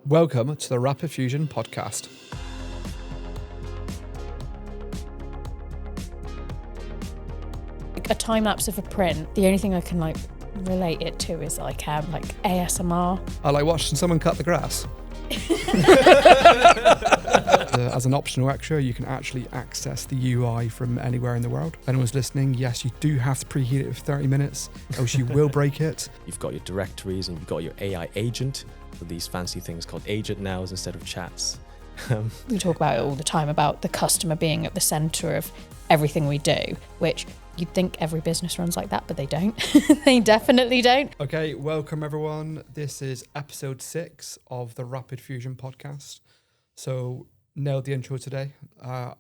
Welcome to the Rapid Fusion podcast. A time lapse of a print, the only thing I can relate it to is ASMR. I like watching someone cut the grass. As an optional extra, you can actually access the UI from anywhere in the world. If anyone's listening, yes, you do have to preheat it for 30 minutes, else you will break it. You've got your directories and you've got your AI agent with these fancy things called agent nows instead of chats. We talk about it all the time, about the customer being at the centre of everything we do, which you'd think every business runs like that, but they don't. They definitely don't. Okay, welcome everyone. This is episode 6 of the Rapid Fusion podcast. So, nailed the intro today.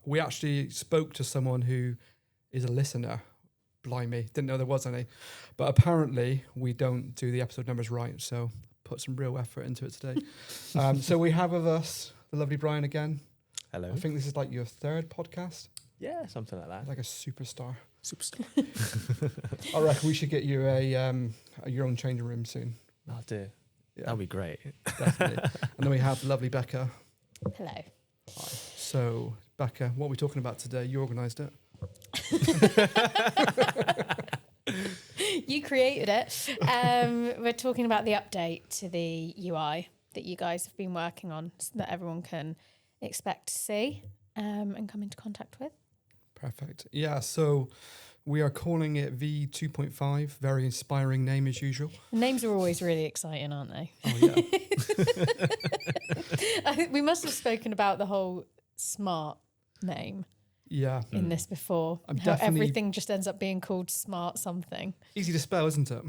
We actually spoke to someone who is a listener. Blimey, didn't know there was any. But apparently we don't do the episode numbers right, so put some real effort into it today. So we have with us the lovely Brian again. Hello. I think this is like your third podcast. Yeah, something like that. Like a superstar. Superstar. I reckon we should get you your own changing room soon. Oh dear. Yeah, That'd be great. definitely. And then we have the lovely Becca. Hello. Hi. So, Becca, what are we talking about today? You organised it. You created it. We're talking about the update to the UI that you guys have been working on, so that everyone can expect to see and come into contact with. Perfect. Yeah, so we are calling it V2.5. Very inspiring name as usual. The names are always really exciting, aren't they? Oh, yeah. I think we must have spoken about the whole smart name Yeah. in this before. I'm How definitely- everything just ends up being called smart something. Easy to spell, isn't it?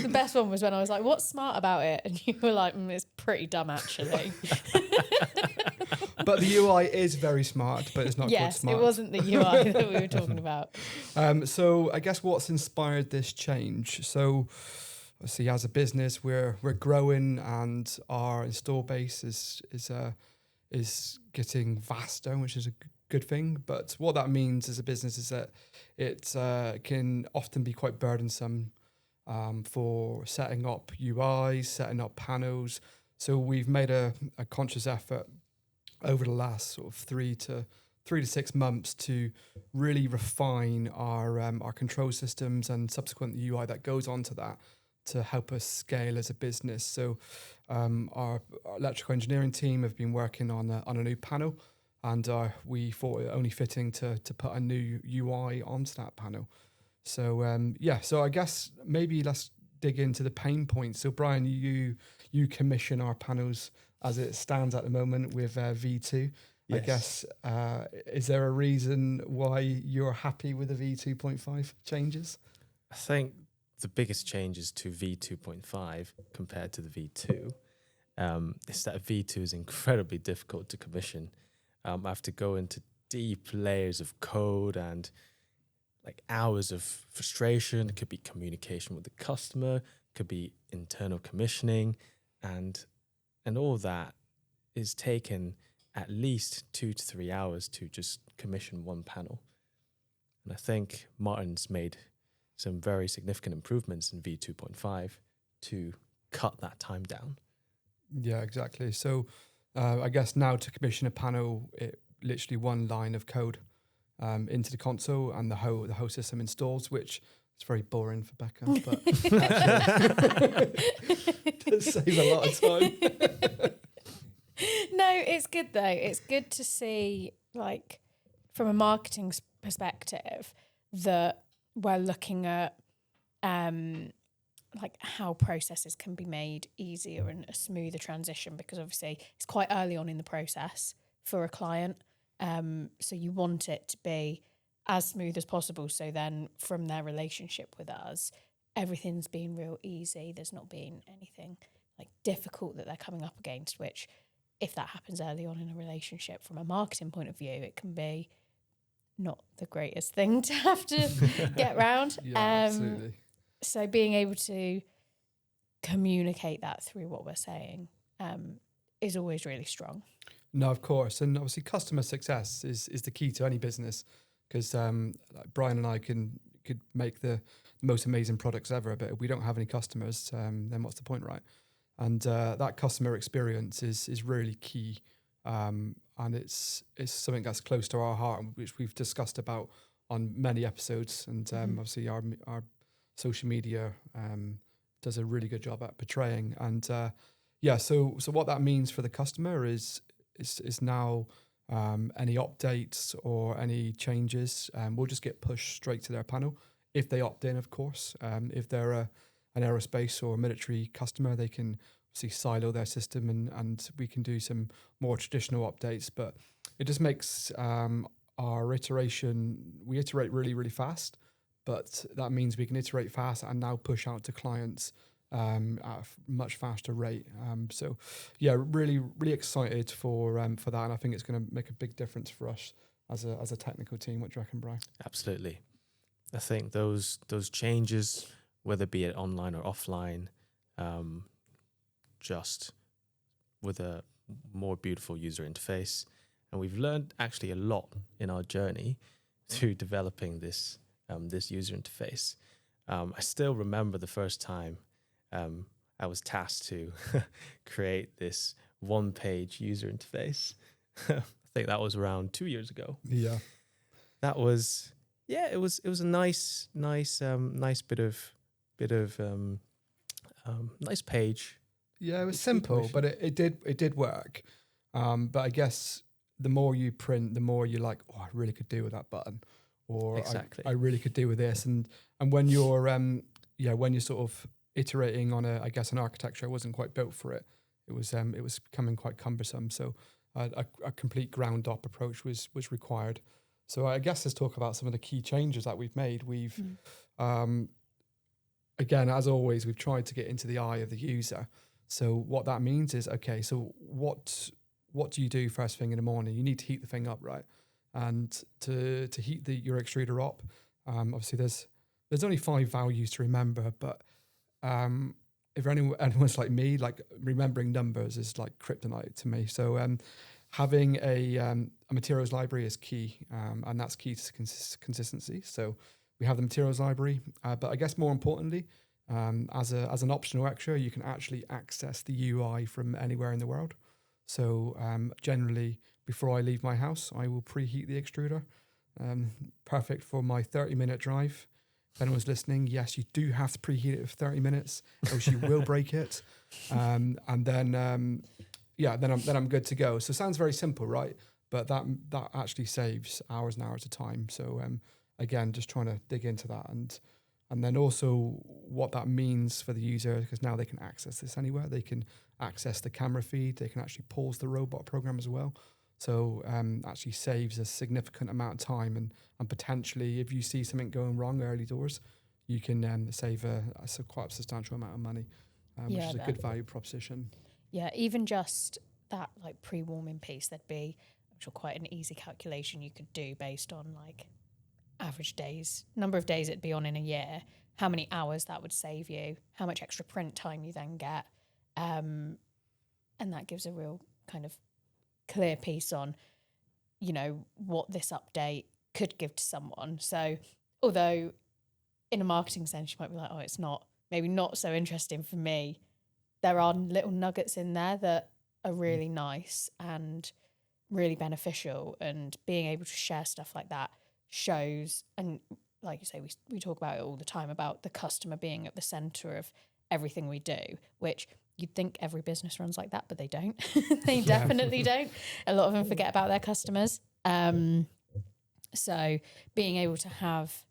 The best one was when I was like, what's smart about it? And you were like, it's pretty dumb, actually. But the UI is very smart, but it's not called Yes, smart. it wasn't the UI that we were talking about. So I guess what's inspired this change? So obviously as a business, we're growing and our install base is getting vaster, which is a good thing. But what that means as a business is that it can often be quite burdensome for setting up UIs, setting up panels. So we've made a conscious effort over the last sort of 3 to 6 months to really refine our control systems and subsequent UI that goes onto that to help us scale as a business. So our electrical engineering team have been working on a new panel, and we thought it only fitting to put a new UI onto that panel. So so I guess maybe let's dig into the pain points. So Brian, you commission our panels as it stands at the moment with V2. Yes. I guess, is there a reason why you're happy with the V2.5 changes? I think the biggest changes to V2.5 compared to the V2 is that V2 is incredibly difficult to commission. I have to go into deep layers of code and like hours of frustration. It could be communication with the customer, could be internal commissioning, and all that is taken at least 2 to 3 hours to just commission one panel. And I think Martin's made some very significant improvements in V2.5 to cut that time down. Yeah, exactly. So I guess now to commission a panel, it literally one line of code into the console and the whole system installs, which is very boring for Becca, but it does save a lot of time. No, it's good though. It's good to see, like, from a marketing perspective, that we're looking at like how processes can be made easier and a smoother transition, because obviously it's quite early on in the process for a client. So you want it to be as smooth as possible. So then from their relationship with us, everything's been real easy. There's not been anything like difficult that they're coming up against, which if that happens early on in a relationship from a marketing point of view, it can be not the greatest thing to have to get around. Yeah, absolutely. So being able to communicate that through what we're saying is always really strong. No, of course. And obviously customer success is the key to any business, because like Brian and I could make the most amazing products ever, but if we don't have any customers, then what's the point, right? And that customer experience is really key. And it's something that's close to our heart, which we've discussed about on many episodes. And obviously our social media does a really good job at portraying. And so what that means for the customer is now any updates or any changes will just get pushed straight to their panel if they opt in, of course. If they're an aerospace or military customer, they can obviously silo their system and we can do some more traditional updates. But it just makes our we iterate really, really fast. But that means we can iterate fast and now push out to clients at a much faster rate. So, yeah, really, really excited for that, and I think it's going to make a big difference for us as a technical team. What do you reckon, Brian? Absolutely. I think those changes, whether be it online or offline, just with a more beautiful user interface, and we've learned actually a lot in our journey through developing this user interface. I still remember the first time I was tasked to create this one-page user interface. I think that was around 2 years ago. Yeah, that was it was a nice bit of nice page. Yeah, it was simple, but it did work. But I guess the more you print, the more you're like, oh, I really could do with that button, or exactly. I really could do with this. And when you're when you're sort of iterating on an architecture wasn't quite built for it. It was becoming quite cumbersome. So a complete ground up approach was required. So I guess let's talk about some of the key changes that we've made. We've again, as always, we've tried to get into the eye of the user. So what that means is, okay, so what do you do first thing in the morning? You need to heat the thing up, right? And to heat your extruder up, obviously there's only 5 values to remember, but if anyone's like me, like remembering numbers is like kryptonite to me. So having a materials library is key, and that's key to consistency. So we have the materials library, but I guess more importantly, as an optional extra, you can actually access the UI from anywhere in the world. So generally, before I leave my house, I will preheat the extruder. Perfect for my 30-minute drive. If anyone's listening, yes, you do have to preheat it for 30 minutes, else you will break it. And then I'm good to go. So it sounds very simple, right? But that actually saves hours and hours of time. So again, just trying to dig into that, and then also what that means for the user, because now they can access this anywhere. They can access the camera feed. They can actually pause the robot program as well. So actually saves a significant amount of time, and potentially if you see something going wrong early doors, you can save quite a substantial amount of money, which is a good value proposition. Yeah, even just that like pre-warming piece, there'd be, I'm sure, quite an easy calculation you could do based on like average days, number of days it'd be on in a year, how many hours that would save you, how much extra print time you then get, and that gives a real kind of clear piece on, what this update could give to someone. So although in a marketing sense you might be like, oh, it's maybe not so interesting for me, there are little nuggets in there that are really nice and really beneficial, and being able to share stuff like that shows, and like you say, we talk about it all the time, about the customer being at the center of everything we do, which you'd think every business runs like that, but they don't. They definitely don't. A lot of them forget about their customers. So being able to have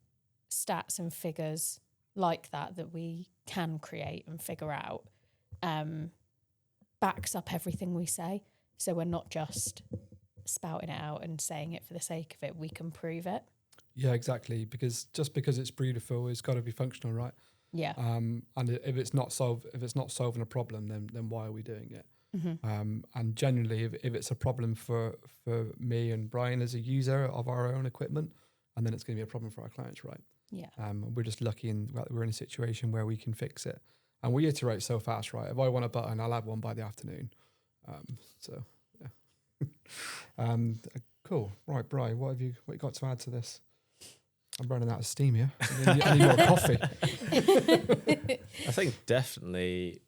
stats and figures like that we can create and figure out, backs up everything we say. So we're not just spouting it out and saying it for the sake of it. We can prove it. Yeah, exactly. Because just because it's beautiful, it's got to be functional, right? Yeah. And if it's not solving a problem, then why are we doing it? Mm-hmm. And generally, if it's a problem for me and Brian as a user of our own equipment, and then it's going to be a problem for our clients, right? Yeah. We're just lucky that we're in a situation where we can fix it, and we iterate so fast, right? If I want a button, I'll have one by the afternoon. So yeah. Cool. Right, Brian, what you got to add to this? I'm running out of steam here. I need more coffee. I think definitely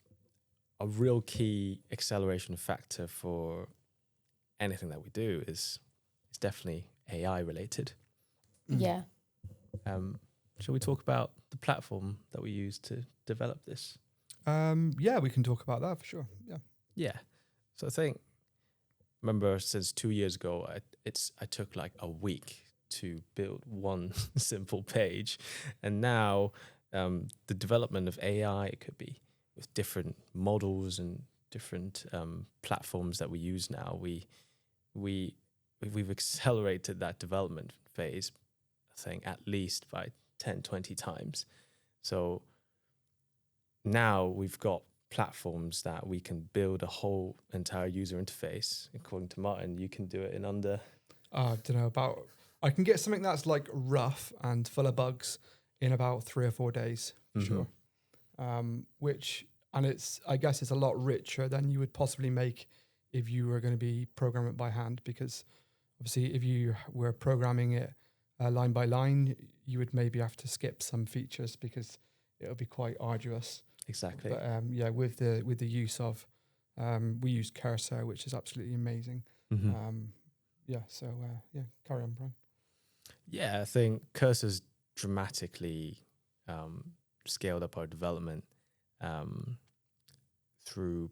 a real key acceleration factor for anything that we do is definitely AI related. Yeah. Shall we talk about the platform that we use to develop this? Yeah, we can talk about that for sure. Yeah. Yeah. So I think, remember, since 2 years ago, I took like a week to build one simple page, and now the development of AI, it could be with different models and different platforms that we use now. We've accelerated that development phase, I think, at least by 10, 20 times. So now we've got platforms that we can build a whole entire user interface. According to Martin, you can do it in under... I don't know I can get something that's like rough and full of bugs in about 3 or 4 days, for sure. I guess it's a lot richer than you would possibly make if you were going to be programming it by hand, because obviously if you were programming it line by line, you would maybe have to skip some features because it would be quite arduous. Exactly. But with the use of, we use Cursor, which is absolutely amazing. Carry on, Brian. Yeah, I think Cursor's dramatically scaled up our development through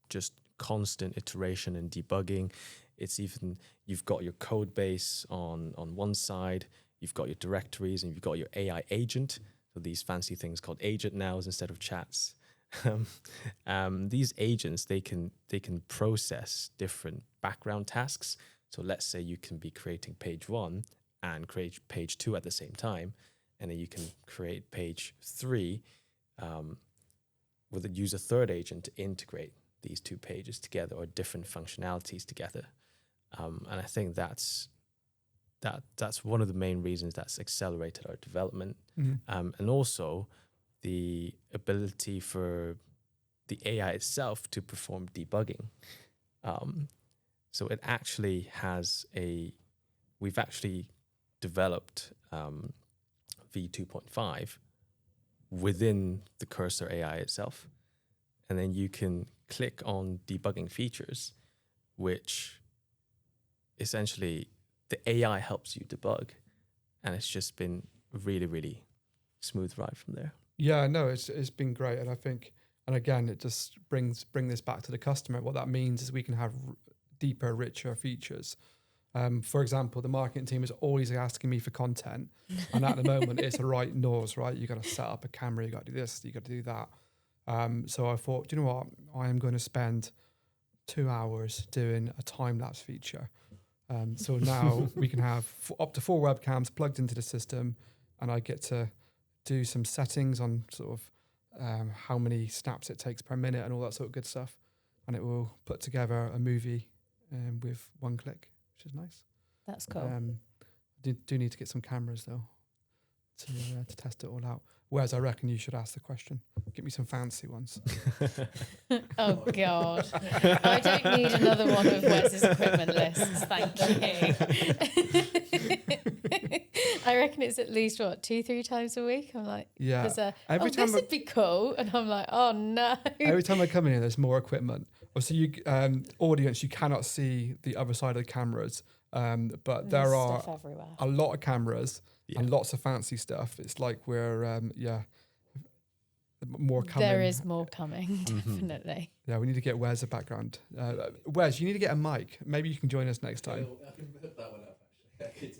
just constant iteration and debugging. It's even, you've got your code base on one side, you've got your directories, and you've got your AI agent. So these fancy things called agent nows instead of chats. These agents, they can process different background tasks. So let's say you can be creating page 1 and create page 2 at the same time, and then you can create page 3 use a third agent to integrate these 2 pages together or different functionalities together. And I think that's one of the main reasons that's accelerated our development. And also the ability for the AI itself to perform debugging. So it actually we've actually developed v2.5 within the Cursor AI itself. And then you can click on debugging features, which essentially the AI helps you debug. And it's just been really, really smooth ride from there. Yeah, no, it's been great. And I think, and again, it just bring this back to the customer. What that means is we can have deeper, richer features. For example, the marketing team is always asking me for content. And at the moment, it's a right nose, right? You got to set up a camera, you got to do this, you got to do that. So I thought, you know what? I am going to spend 2 hours doing a time-lapse feature. So now we can have up to 4 webcams plugged into the system, and I get to do some settings on sort of how many snaps it takes per minute and all that sort of good stuff. And it will put together a movie with one click, which is nice. That's cool. Do need to get some cameras though to test it all out. Whereas I reckon you should ask the question. Get me some fancy ones. Oh God, I don't need another one of Wes's equipment lists. Thank you. I reckon it's at least 2-3 times a week. I'm like, yeah. This would be cool, and I'm like, oh no. Every time I come in here, there's more equipment. Obviously, audience, you cannot see the other side of the cameras, but there are a lot of cameras. Yeah. And lots of fancy stuff. It's like we're, more coming. There is more coming, definitely. Yeah, we need to get Wes a background. Wes, you need to get a mic. Maybe you can join us next time. I can put that one up, actually.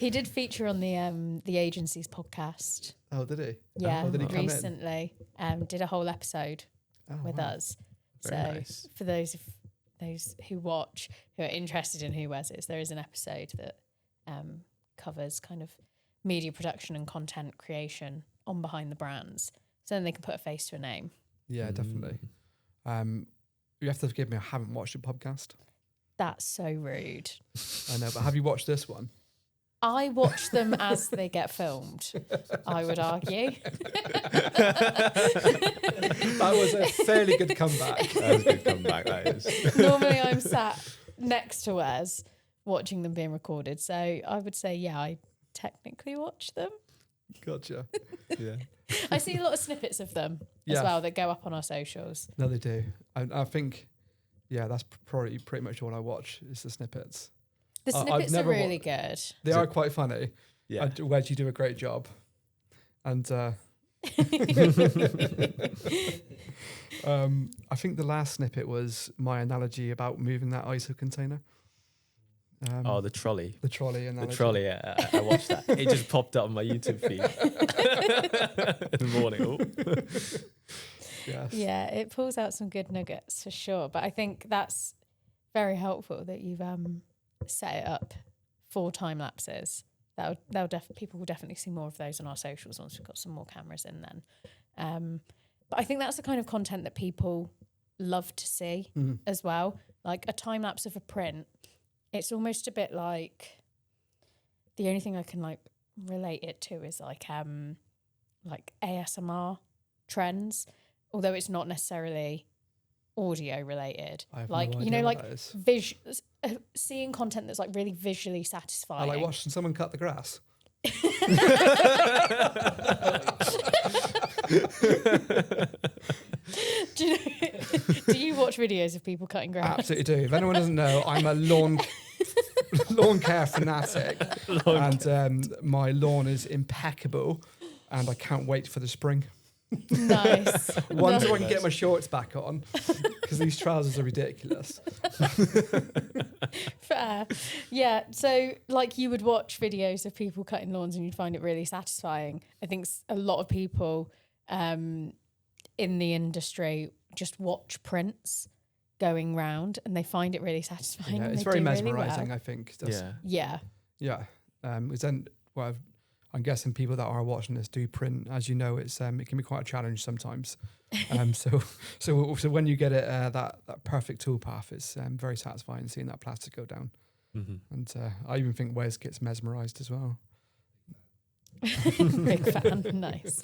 He did feature on the agency's podcast. Oh, did he? Yeah, did he come recently. Did a whole episode with us. Very so nice. For those who watch, who are interested in who Wes is, there is an episode that covers kind of media production and content creation on behind the brands. So then they can put a face to a name. Yeah, definitely. You have to forgive me, I haven't watched your podcast. That's so rude. I know, but have you watched this one? I watch them as they get filmed, I would argue. That was a fairly good comeback. That was a good comeback, that is. Normally I'm sat next to Wes watching them being recorded. So I would say, yeah, I technically watch them. Gotcha. Yeah. I see a lot of snippets of them as Yeah. well that go up on our socials. No, they do. I think, yeah, that's probably pretty much all I watch is the snippets. The I've snippets are never really good. They are quite funny. Yeah. Wedge, you do a great job. And I think the last snippet was my analogy about moving that ISO container. The trolley. The trolley analogy. The trolley, I watched that. It just popped up on my YouTube feed in the morning. Oh. Yes. Yeah, it pulls out some good nuggets for sure. But I think that's very helpful that you've set it up for time lapses. People will definitely see more of those on our socials once we've got some more cameras in then. But I think that's the kind of content that people love to see as well. Like a time lapse of a print, it's almost a bit like, the only thing I can like relate it to is like ASMR trends, although it's not necessarily audio related. I have Like, no you idea know, what like that is. seeing content that's like really visually I satisfying. like watching someone cut the grass. Do you watch videos of people cutting grass? Absolutely do. If anyone doesn't know, I'm a lawn care fanatic, and my lawn is impeccable, and I can't wait for the spring. Nice. One, so I can get my shorts back on, because these trousers are ridiculous. Fair. Yeah. So, like, you would watch videos of people cutting lawns and you'd find it really satisfying. I think a lot of people in the industry just watch prints going round and they find it really satisfying. Yeah, and it's they very do mesmerising, really well. I think. That's- Yeah. Yeah. Yeah. I'm guessing people that are watching this do print. As you know, it can be quite a challenge sometimes. So when you get it that perfect toolpath, it's very satisfying seeing that plastic go down. Mm-hmm. And I even think Wes gets mesmerised as well. Big fan. Nice.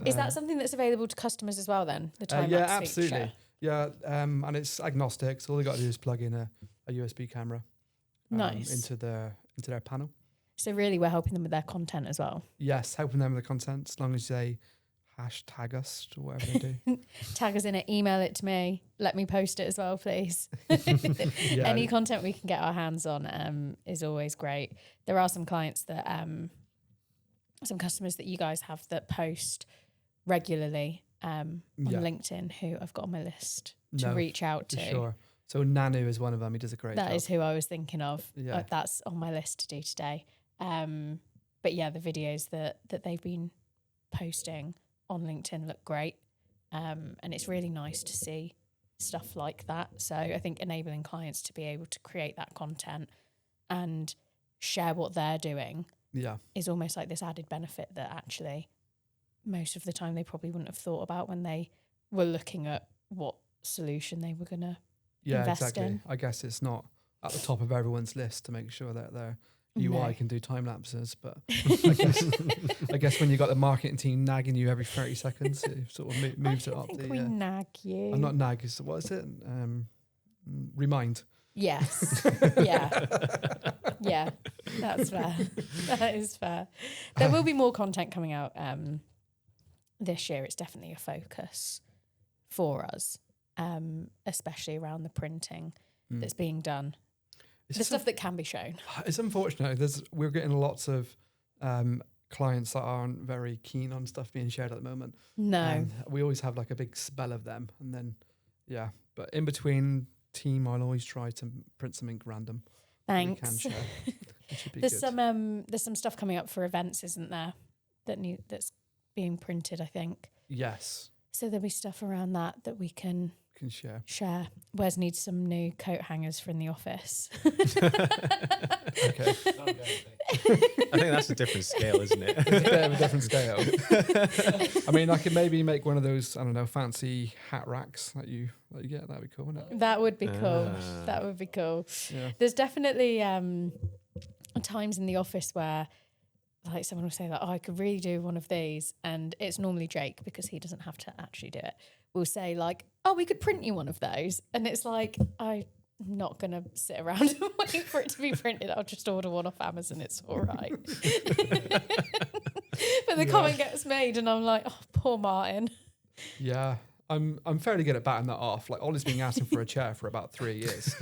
Is that something that's available to customers as well then? The time yeah, lapse absolutely. feature? Yeah, and it's agnostic. So all they got to do is plug in a USB camera Nice. into their panel. So really we're helping them with their content as well. Yes, helping them with the content as long as they hashtag us or whatever they do. Tag us in it, email it to me, let me post it as well, please. Yeah. Any content we can get our hands on is always great. There are some clients that, some customers that you guys have that post regularly on LinkedIn who I've got on my list to reach out to. Sure. So Nanu is one of them. He does a great job. That is who I was thinking of. Yeah. That's on my list to do today. But yeah, the videos that they've been posting on LinkedIn look great. And it's really nice to see stuff like that. So I think enabling clients to be able to create that content and share what they're doing is almost like this added benefit that actually most of the time they probably wouldn't have thought about when they were looking at what solution they were going to invest exactly. in. I guess it's not at the top of everyone's list to make sure that their UI can do time lapses, but I guess when you've got the marketing team nagging you every 30 seconds, it sort of moves it up. I think we nag you. I'm not nag. What is it? Remind. Yes. Yeah. That's fair. That is fair. There will be more content coming out this year. It's definitely a focus for us, especially around the printing that's being done. The stuff that can be shown. It's unfortunate. We're getting lots of clients that aren't very keen on stuff being shared at the moment. No. We always have like a big spell of them, and then but in between team, I'll always try to print something random. Thanks. We can share. It should be There's good. there's some stuff coming up for events, isn't there? That's being printed, I think. Yes. So there'll be stuff around that we can share. Wes needs some new coat hangers for in the office. Okay. I think that's a different scale, isn't it? It's a bit of a different scale. I mean, I could maybe make one of those, I don't know, fancy hat racks that you get. That'd be cool, wouldn't it? That would be cool. That would be cool. Yeah. There's definitely times in the office where like someone will say like, oh, I could really do one of these. And it's normally Jake, because he doesn't have to actually do it. We'll say like, oh, we could print you one of those. And it's like, I'm not going to sit around and wait for it to be printed. I'll just order one off Amazon. It's all right. But And the comment gets made, and I'm like, oh, poor Martin. Yeah. I'm fairly good at batting that off. Like, Ollie's been asking for a chair for about 3 years.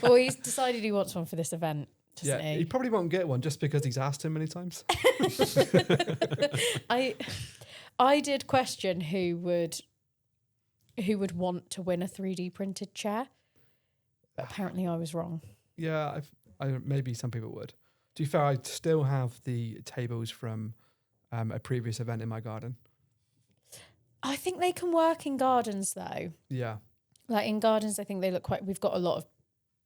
Well, he's decided he wants one for this event, doesn't Yeah, he? he probably won't get one just because he's asked him many times. I did question who would want to win a 3D printed chair, but apparently I was wrong. Yeah, maybe some people would. To be fair, I still have the tables from a previous event in my garden. I think they can work in gardens though. Yeah. Like in gardens, I think they look quite. We've got a lot of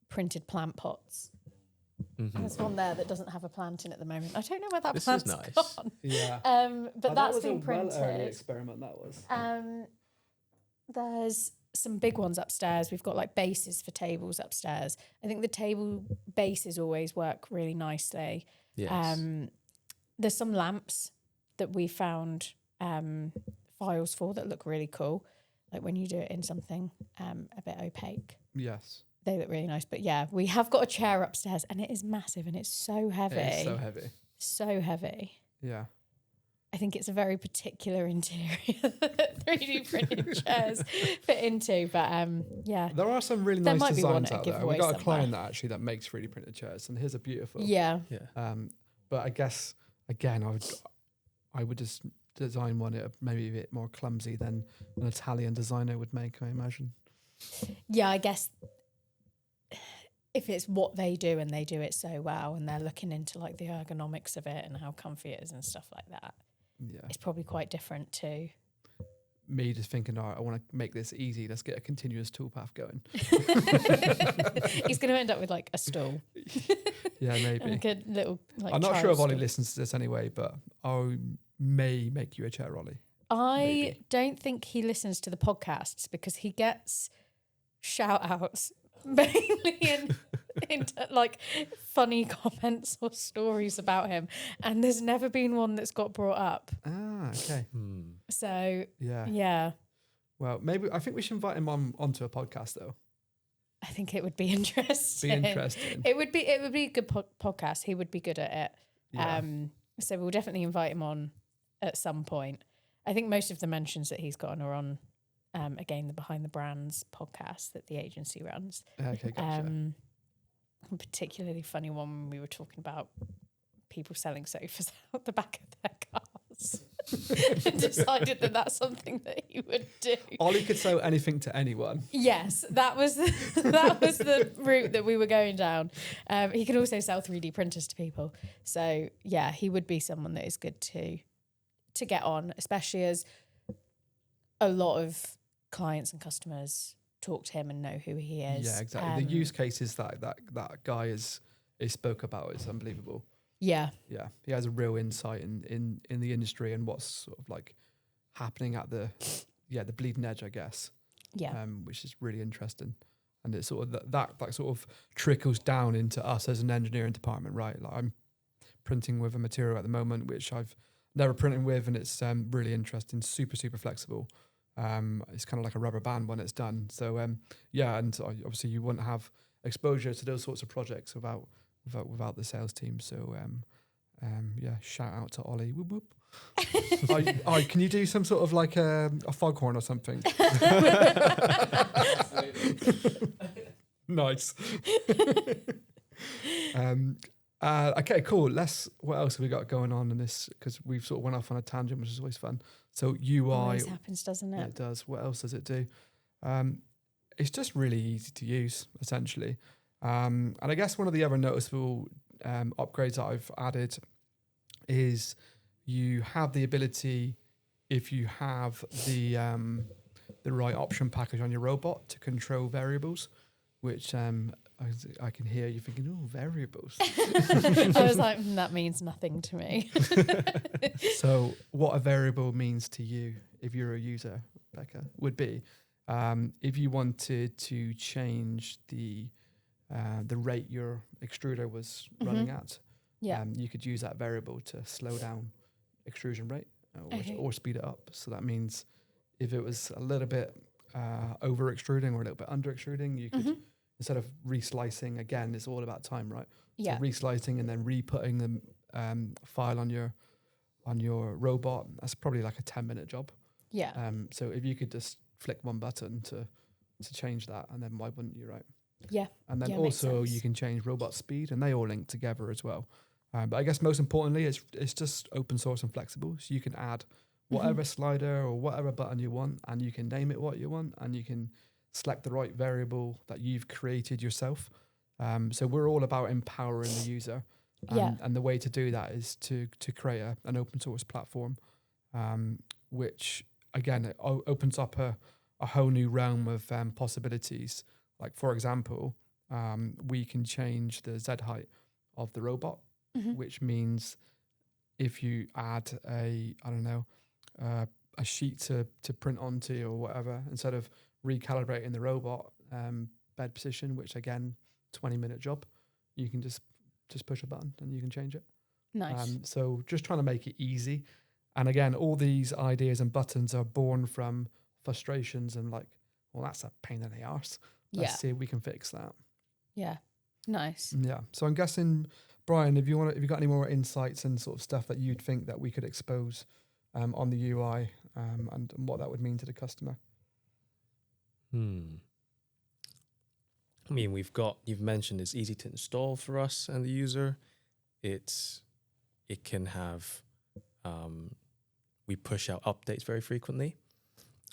printed plant pots. Mhm. There's one there that doesn't have a plant in at the moment. I don't know where that This is plant's nice. gone. Yeah. But that's been printed. early experiment, that was. There's some big ones upstairs. We've got like bases for tables upstairs. I think the table bases always work really nicely. Yes. There's some lamps that we found files for that look really cool. Like when you do it in something a bit opaque. Yes. They look really nice. But yeah, we have got a chair upstairs and it is massive and it's so heavy. It is so heavy. So heavy. Yeah. I think it's a very particular interior that 3D printed chairs fit into. But yeah. There are some really There nice might be one designs at a out there. giveaway We've got a somewhere. client that actually that makes 3D printed chairs, and his are beautiful. Yeah. Yeah. But I guess again, I would just design one maybe a bit more clumsy than an Italian designer would make, I imagine. Yeah, I guess if it's what they do and they do it so well and they're looking into like the ergonomics of it and how comfy it is and stuff like that, Yeah. it's probably quite different to Me just thinking, all right, I want to make this easy. Let's get a continuous toolpath going. he's going to end up with like a stool. Yeah, maybe. Like a little like I'm not sure child if Ollie stool. listens to this anyway, but I may make you a chair, Ollie. I Maybe. don't think he listens to the podcasts because he gets shout outs mainly in like funny comments or stories about him. And there's never been one that's got brought up. Ah, okay. So Yeah. yeah, Well, maybe I think we should invite him onto a podcast though. I think it would be interesting. Be interesting. It would be a good podcast. He would be good at it. Yeah. So we'll definitely invite him on at some point. I think most of the mentions that he's gotten are on, again, the Behind the Brands podcast that the agency runs. Okay, gotcha. A particularly funny one when we were talking about people selling sofas out the back of their cars and decided that that's something that he would do. Ollie could sell anything to anyone. Yes, that was the route that we were going down. He can also sell 3D printers to people. So yeah, he would be someone that is good to get on, especially as a lot of clients and customers talk to him and know who he is. Yeah, exactly. The use cases that guy is spoke about is unbelievable. Yeah. Yeah, he has a real insight in the industry and what's sort of like happening at the bleeding edge, I guess. Yeah. Which is really interesting, and it's sort of that sort of trickles down into us as an engineering department, right? Like I'm printing with a material at the moment which I've never printed with, and it's really interesting, super flexible. It's kind of like a rubber band when it's done. So and obviously you wouldn't have exposure to those sorts of projects without the sales team. So shout out to Ollie. Whoop whoop. Can you do some sort of like a foghorn or something? Nice. Okay, cool. What else have we got going on in this? Because we've sort of went off on a tangent, which is always fun. So UI. Always happens, doesn't Yeah, it? it does. What else does it do? It's just really easy to use, essentially. And I guess one of the other noticeable upgrades that I've added is you have the ability, if you have the right option package on your robot, to control variables, which I can hear you thinking, oh, variables. I was like, that means nothing to me. So what a variable means to you, if you're a user, Becca, would be if you wanted to change the rate your extruder was running at, Yeah. you could use that variable to slow down extrusion rate Okay. or speed it up. So that means if it was a little bit over extruding or a little bit under extruding, you could, instead of reslicing, again, it's all about time, right? Yeah. So reslicing and then re-putting the file on on your robot, that's probably like a 10-minute job. Yeah. So if you could just flick one button to change that, and then why wouldn't you, right? Yeah. And then Yeah, makes also sense. you can change robot speed, and they all link together as well. But I guess most importantly, it's just open source and flexible. So you can add whatever slider or whatever button you want, and you can name it what you want, and you can select the right variable that you've created yourself. So we're all about empowering the user. And the way to do that is to create an open source platform, which again it opens up a whole new realm of possibilities. Like for example, we can change the Z height of the robot, which means if you add a sheet to print onto or whatever, instead of recalibrating the robot bed position, which again 20-minute job, you can just push a button and you can change it. Nice. So just trying to make it easy. And again, all these ideas and buttons are born from frustrations and like, well, that's a pain in the arse. Let's see if we can fix that. Yeah. Nice. Yeah. So I'm guessing, Brian, if you got any more insights and sort of stuff that you'd think that we could expose on the UI and what that would mean to the customer. I mean, you've mentioned it's easy to install for us and the user. It can have, we push out updates very frequently.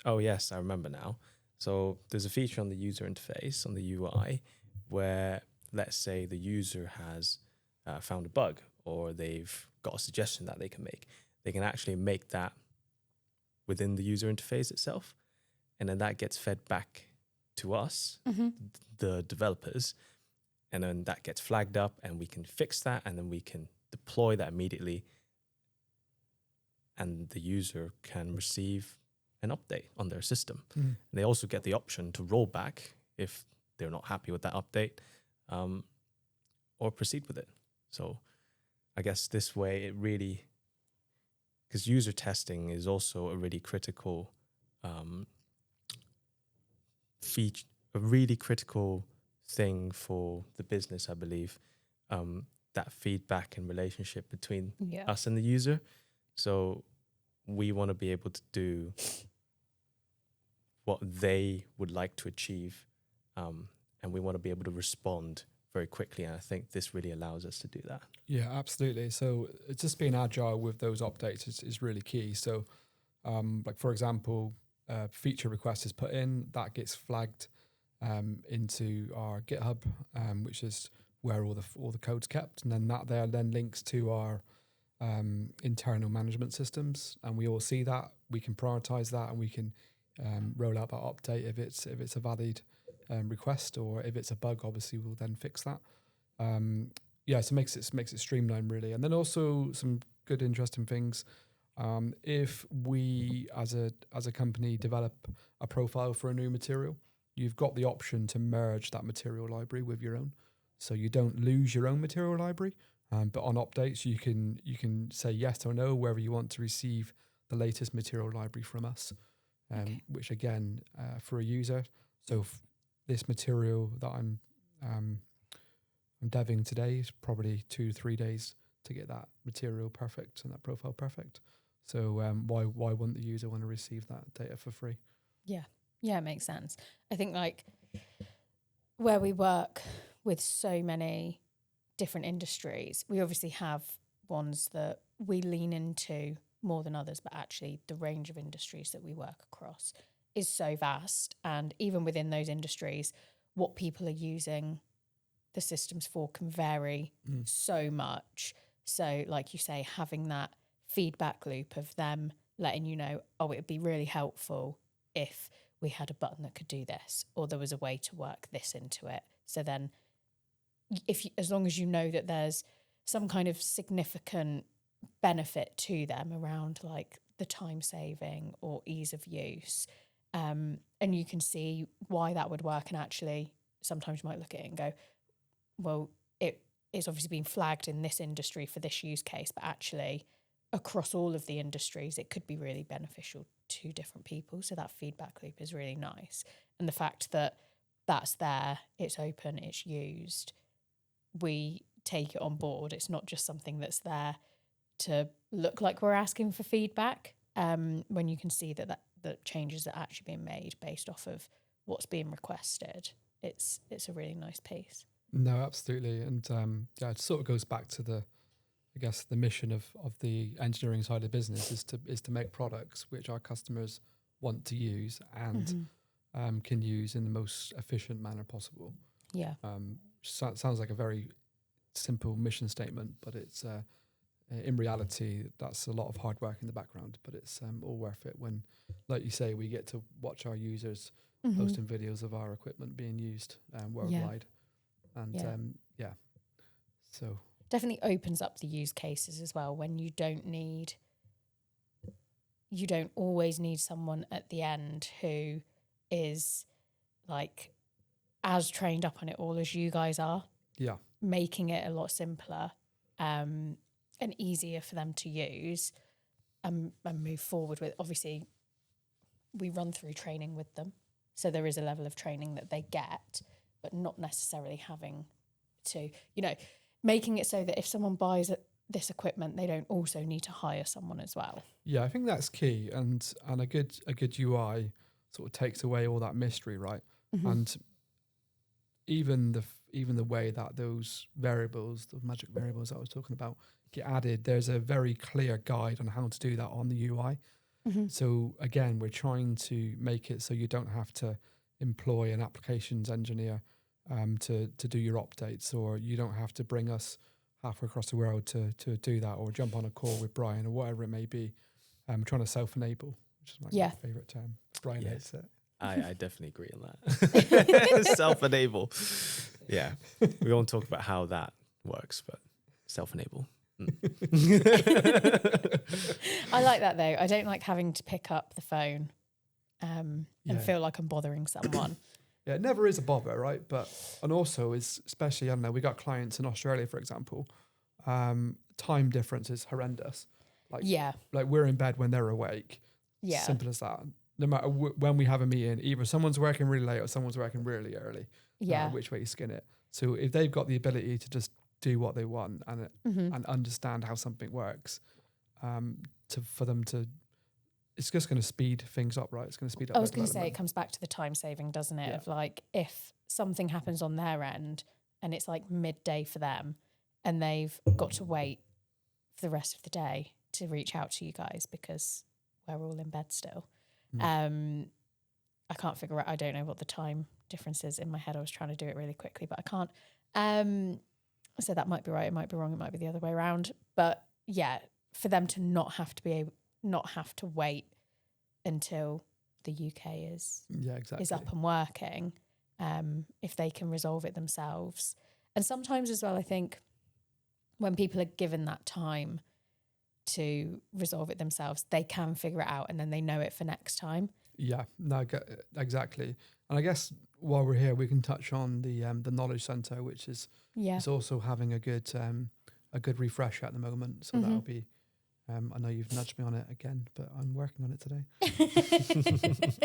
Oh yes, I remember now. So there's a feature on the user interface, on the UI, where let's say the user has found a bug or they've got a suggestion that they can make. They can actually make that within the user interface itself. And then that gets fed back to us, the developers, and then that gets flagged up and we can fix that and then we can deploy that immediately and the user can receive an update on their system. And they also get the option to roll back if they're not happy with that update, or proceed with it. So I guess this way it really, because user testing is also a really critical feature, a really critical thing for the business, I believe, that feedback and relationship between us and the user. So we want to be able to do what they would like to achieve, and we want to be able to respond very quickly. And I think this really allows us to do that. Yeah, absolutely. So it's just being agile with those updates is really key. So like for example, feature request is put in, that gets flagged into our GitHub, which is where all the code's kept, and then that there then links to our internal management systems, and we all see that. We can prioritize that, and we can roll out that update if it's a valid request, or if it's a bug, obviously we'll then fix that. So it makes it streamlined really, and then also some good interesting things. If we as a company develop a profile for a new material, you've got the option to merge that material library with your own, so you don't lose your own material library. But on updates, you can say yes or no whether you want to receive the latest material library from us, which again for a user. So this material that I'm deving today is probably 2-3 days to get that material perfect and that profile perfect. So why wouldn't the user want to receive that data for free? Yeah, it makes sense. I think like where we work with so many different industries, we obviously have ones that we lean into more than others, but actually the range of industries that we work across is so vast. And even within those industries, what people are using the systems for can vary so much. So like you say, having that feedback loop of them letting you know, oh, it'd be really helpful if we had a button that could do this, or there was a way to work this into it. So then as long as you know that there's some kind of significant benefit to them around like the time saving or ease of use, and you can see why that would work. And actually sometimes you might look at it and go, well, it's obviously been flagged in this industry for this use case, but actually across all of the industries, it could be really beneficial to different people. So that feedback loop is really nice. And the fact that that's there, it's open, it's used, we take it on board. It's not just something that's there to look like we're asking for feedback, when you can see that changes are actually being made based off of what's being requested. It's a really nice piece. No, absolutely. And it sort of goes back to the mission of the engineering side of the business is to make products which our customers want to use and can use in the most efficient manner possible. Yeah. Sounds like a very simple mission statement, but it's in reality, that's a lot of hard work in the background, but it's all worth it when, like you say, we get to watch our users posting videos of our equipment being used worldwide. And so definitely opens up the use cases as well when you don't always need someone at the end who is like as trained up on it all as you guys are. Yeah. Making it a lot simpler and easier for them to use and move forward with. Obviously, we run through training with them. So there is a level of training that they get, but not necessarily having to, making it so that if someone buys this equipment, they don't also need to hire someone as well. Yeah, I think that's key. And a good UI sort of takes away all that mystery, right? And even the way that those variables, the magic variables I was talking about, get added, there's a very clear guide on how to do that on the UI. So again, we're trying to make it so you don't have to employ an applications engineer to do your updates, or you don't have to bring us halfway across the world to do that, or jump on a call with Brian or whatever it may be. We're trying to self-enable, which is my favourite term. Brian hates it. I definitely agree on that. Self-enable. Yeah. We won't talk about how that works, but self-enable. I like that though. I don't like having to pick up the phone and feel like I'm bothering someone. Yeah, it never is a bother, right? And also is especially, I don't know, we got clients in Australia, for example. Time difference is horrendous. Like we're in bed when they're awake. Yeah. Simple as that. No matter when we have a meeting, either someone's working really late or someone's working really early. Yeah. Which way you skin it. So if they've got the ability to just do what they want and understand how something works, for them to, it's just going to speed things up, right? It's going to speed up. I was going to say, it comes back to the time saving, doesn't it? Yeah. Of like, if something happens on their end and it's like midday for them and they've got to wait for the rest of the day to reach out to you guys because we're all in bed still. I can't figure out, I don't know what the time difference is in my head. I was trying to do it really quickly, but I can't. So that might be right, it might be wrong, it might be the other way around. But yeah, for them to not have to wait until the UK is up and working, if they can resolve it themselves. And sometimes as well, I think when people are given that time to resolve it themselves, they can figure it out and then they know it for next time. Yeah, no, exactly. And I guess while we're here, we can touch on the Knowledge Centre, which is also having a good refresh at the moment. So that'll be, I know you've nudged me on it again, but I'm working on it today.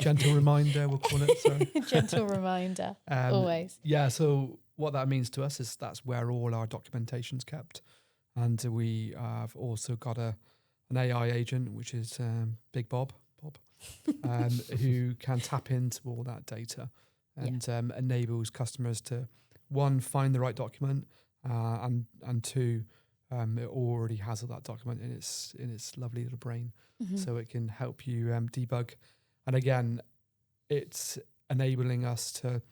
Gentle reminder, we'll call it. Sorry. Gentle reminder, always. Yeah, so what that means to us is that's where all our documentation's kept. And we have also got an AI agent, which is Big Bob, who can tap into all that data and enables customers to, one, find the right document, and two, it already has all that document in its lovely little brain, so it can help you debug. And again, it's enabling us to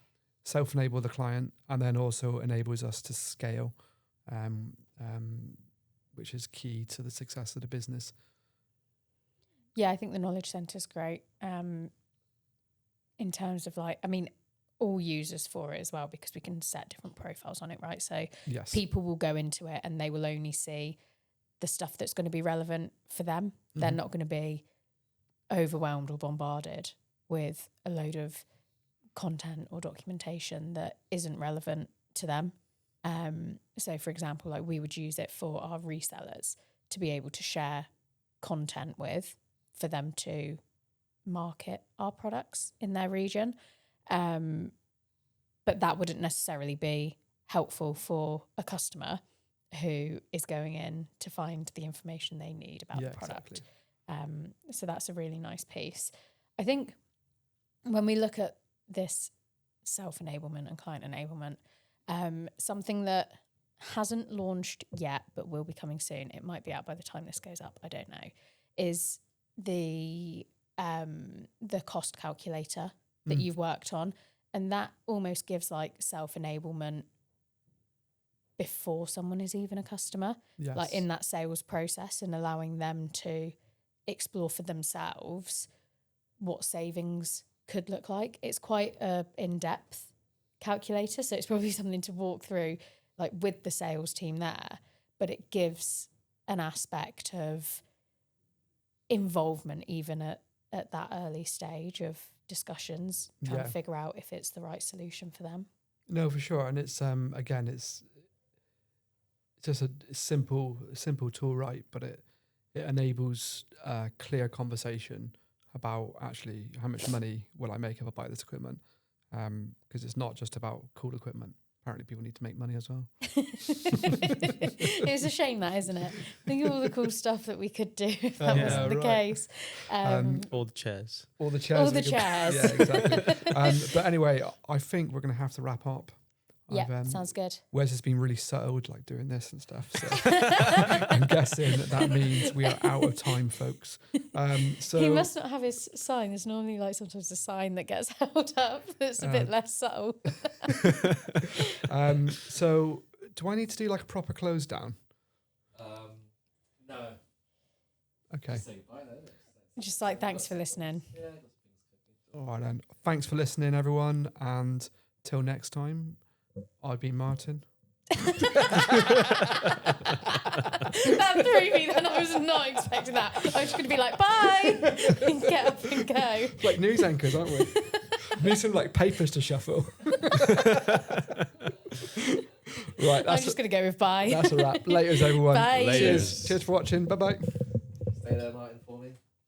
self-enable the client, and then also enables us to scale, which is key to the success of the business. Yeah, I think the Knowledge Centre is great in terms of all users for it as well, because we can set different profiles on it, right? So people will go into it and they will only see the stuff that's going to be relevant for them. They're not going to be overwhelmed or bombarded with a load of content or documentation that isn't relevant to them. So, for example, we would use it for our resellers to be able to share content with, for them to market our products in their region. But that wouldn't necessarily be helpful for a customer. who is going in to find the information they need about the product. Exactly. So that's a really nice piece. I think when we look at this self-enablement and client enablement, something that hasn't launched yet but will be coming soon, it might be out by the time this goes up, I don't know, is the cost calculator that you've worked on. And that almost gives like self-enablement before someone is even a customer, Yes. like in that sales process, and allowing them to explore for themselves what savings could look like. It's quite a in-depth calculator, so it's probably something to walk through like with the sales team there, but it gives an aspect of involvement even at that early stage of discussions, trying to figure out if it's the right solution for them. No, for sure. And it's again, it's just a simple tool, right? But it enables a clear conversation about actually how much money will I make if I buy this equipment, because it's not just about cool equipment. Apparently people need to make money as well. It's a shame that, isn't it? Think of all the cool stuff that we could do if that wasn't the case. All the chairs. All the chairs. Yeah, exactly. But anyway, I think we're going to have to wrap up. Yeah, sounds good. Wes has been really settled, like doing this and stuff. So I'm guessing that means we are out of time, folks. So he must not have his sign. There's normally like sometimes a sign that gets held up that's a bit less subtle. So do I need to do like a proper close down? No. Okay. Say goodbye then. Just like, thanks for listening. Yeah. All right then. Thanks for listening, everyone. And till next time, I've been Martin. That threw me then. I was not expecting that. I was just going to be like, bye, and get up and go. Like news anchors, aren't we? Need some like papers to shuffle. Right, I'm just going to go with bye. That's a wrap. Laters, everyone. Bye. Cheers for watching. Bye-bye. Stay there, Martin.